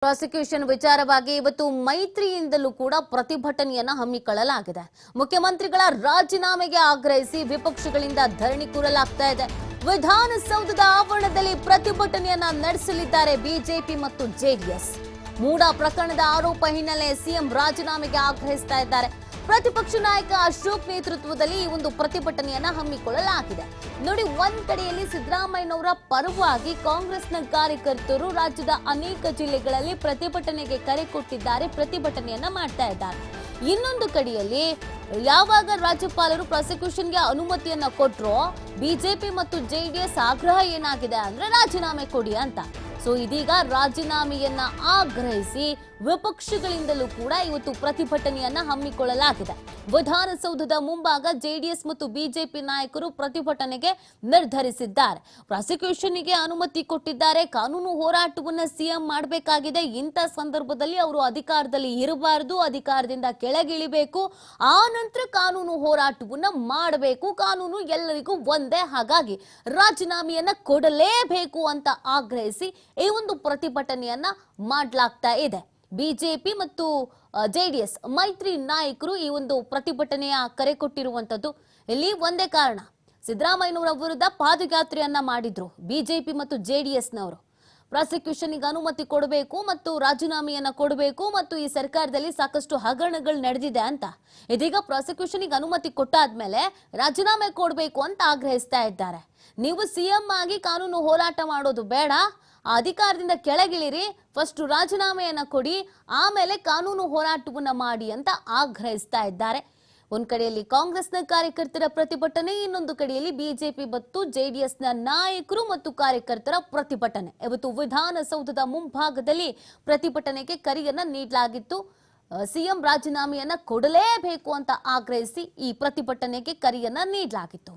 Prosecution ವಿಚಾರವಾಗಿ ಇವತ್ತು ಮೈತ್ರಿಯಿಂದಲೂ ಕೂಡ ಪ್ರತಿಭಟನೆಯನ್ನ ಹಮ್ಮಿಕೊಳ್ಳಲಾಗಿದೆ. ಮುಖ್ಯಮಂತ್ರಿಗಳ ರಾಜೀನಾಮೆಗೆ ಆಗ್ರಹಿಸಿ ವಿಪಕ್ಷಗಳಿಂದ ಧರಣಿ ಕೂರಲಾಗ್ತಾ ಇದೆ. ವಿಧಾನಸೌಧದ ಆವರಣದಲ್ಲಿ ಪ್ರತಿಭಟನೆಯನ್ನ ನಡೆಸಲಿದ್ದಾರೆ ಬಿಜೆಪಿ ಮತ್ತು ಜೆಡಿಎಸ್. ಮೂಡಾ ಪ್ರಕರಣದ ಆರೋಪ ಹಿನ್ನೆಲೆ ಸಿಎಂ ರಾಜೀನಾಮೆಗೆ ಆಗ್ರಹಿಸ್ತಾ ಇದ್ದಾರೆ. ಪ್ರತಿಪಕ್ಷ ನಾಯಕ ಅಶೋಕ್ ನೇತೃತ್ವದಲ್ಲಿ ಈ ಒಂದು ಪ್ರತಿಭಟನೆಯನ್ನ ಹಮ್ಮಿಕೊಳ್ಳಲಾಗಿದೆ. ನೋಡಿ, ಒಂದ್ ಕಡೆಯಲ್ಲಿ ಸಿದ್ದರಾಮಯ್ಯನವರ ಪರವಾಗಿ ಕಾಂಗ್ರೆಸ್ನ ಕಾರ್ಯಕರ್ತರು ರಾಜ್ಯದ ಅನೇಕ ಜಿಲ್ಲೆಗಳಲ್ಲಿ ಪ್ರತಿಭಟನೆಗೆ ಕರೆ ಕೊಟ್ಟಿದ್ದಾರೆ, ಪ್ರತಿಭಟನೆಯನ್ನ ಮಾಡ್ತಾ ಇದ್ದಾರೆ. ಇನ್ನೊಂದು ಕಡೆಯಲ್ಲಿ ಯಾವಾಗ ರಾಜ್ಯಪಾಲರು ಪ್ರಾಸಿಕ್ಯೂಷನ್ಗೆ ಅನುಮತಿಯನ್ನ ಕೊಟ್ರೋ ಬಿಜೆಪಿ ಮತ್ತು ಜೆಡಿಎಸ್ ಆಗ್ರಹ ಏನಾಗಿದೆ ಅಂದ್ರೆ ರಾಜೀನಾಮೆ ಕೊಡಿ ಅಂತ. ಸೊ ಇದೀಗ ರಾಜೀನಾಮೆಯನ್ನ ಆಗ್ರಹಿಸಿ ವಿಪಕ್ಷಗಳಿಂದಲೂ ಕೂಡ ಇವತ್ತು ಪ್ರತಿಭಟನೆಯನ್ನ ಹಮ್ಮಿಕೊಳ್ಳಲಾಗಿದೆ. ವಿಧಾನಸೌಧದ ಮುಂಭಾಗ ಜೆಡಿಎಸ್ ಮತ್ತು ಬಿಜೆಪಿ ನಾಯಕರು ಪ್ರತಿಭಟನೆಗೆ ನಿರ್ಧರಿಸಿದ್ದಾರೆ. ಪ್ರಾಸಿಕ್ಯೂಷನ್ಗೆ ಅನುಮತಿ ಕೊಟ್ಟಿದ್ದಾರೆ. ಕಾನೂನು ಹೋರಾಟವನ್ನ ಸಿಎಂ ಮಾಡಬೇಕಾಗಿದೆ. ಇಂಥ ಸಂದರ್ಭದಲ್ಲಿ ಅವರು ಅಧಿಕಾರದಲ್ಲಿ ಇರಬಾರದು, ಅಧಿಕಾರದಿಂದ ಕೆಳಗಿಳಿಬೇಕು, ಆ ನಂತರ ಕಾನೂನು ಹೋರಾಟವನ್ನ ಮಾಡಬೇಕು. ಕಾನೂನು ಎಲ್ಲರಿಗೂ ಒಂದೇ, ಹಾಗಾಗಿ ರಾಜೀನಾಮೆಯನ್ನ ಕೊಡಲೇಬೇಕು ಅಂತ ಆಗ್ರಹಿಸಿ ಈ ಒಂದು ಪ್ರತಿಭಟನೆಯನ್ನ ಮಾಡಲಾಗ್ತಾ ಇದೆ. ಬಿಜೆಪಿ ಮತ್ತು ಜೆಡಿಎಸ್ ಮೈತ್ರಿ ನಾಯಕರು ಈ ಒಂದು ಪ್ರತಿಭಟನೆಯ ಕರೆ ಕೊಟ್ಟಿರುವಂತದ್ದು ಇಲ್ಲಿ ಒಂದೇ ಕಾರಣ. ಸಿದ್ದರಾಮಯ್ಯನವರ ವಿರುದ್ಧ ಪಾದಯಾತ್ರೆಯನ್ನ ಮಾಡಿದ್ರು ಬಿಜೆಪಿ ಮತ್ತು ಜೆಡಿಎಸ್ನವರು. ಪ್ರಾಸಿಕ್ಯೂಷನ್ಗೆ ಅನುಮತಿ ಕೊಡಬೇಕು ಮತ್ತು ರಾಜೀನಾಮೆಯನ್ನ ಕೊಡಬೇಕು ಮತ್ತು ಈ ಸರ್ಕಾರದಲ್ಲಿ ಸಾಕಷ್ಟು ಹಗರಣಗಳು ನಡೆದಿದೆ ಅಂತ. ಇದೀಗ ಪ್ರಾಸಿಕ್ಯೂಷನ್ಗೆ ಅನುಮತಿ ಕೊಟ್ಟಾದ್ಮೇಲೆ ರಾಜೀನಾಮೆ ಕೊಡಬೇಕು ಅಂತ ಆಗ್ರಹಿಸ್ತಾ ಇದ್ದಾರೆ. ನೀವು ಸಿಎಂ ಆಗಿ ಕಾನೂನು ಹೋರಾಟ ಮಾಡೋದು ಬೇಡ, ಅಧಿಕಾರದಿಂದ ಕೆಳಗಿಳಿರಿ, ಫಸ್ಟ್ ರಾಜೀನಾಮೆಯನ್ನ ಕೊಡಿ, ಆಮೇಲೆ ಕಾನೂನು ಹೋರಾಟವನ್ನ ಮಾಡಿ ಅಂತ ಆಗ್ರಹಿಸ್ತಾ ಇದ್ದಾರೆ. ಒಂದ್ ಕಡೆಯಲ್ಲಿ ಕಾಂಗ್ರೆಸ್ನ ಕಾರ್ಯಕರ್ತರ ಪ್ರತಿಭಟನೆ, ಇನ್ನೊಂದು ಕಡೆಯಲ್ಲಿ ಬಿಜೆಪಿ ಮತ್ತು ಜೆಡಿಎಸ್ನ ನಾಯಕರು ಮತ್ತು ಕಾರ್ಯಕರ್ತರ ಪ್ರತಿಭಟನೆ. ಇವತ್ತು ವಿಧಾನಸೌಧದ ಮುಂಭಾಗದಲ್ಲಿ ಪ್ರತಿಭಟನೆಗೆ ಕರೆಯನ್ನ ನೀಡಲಾಗಿತ್ತು. ಸಿಎಂ ರಾಜೀನಾಮೆಯನ್ನ ಕೊಡಲೇಬೇಕು ಅಂತ ಆಗ್ರಹಿಸಿ ಈ ಪ್ರತಿಭಟನೆಗೆ ಕರೆಯನ್ನ ನೀಡಲಾಗಿತ್ತು.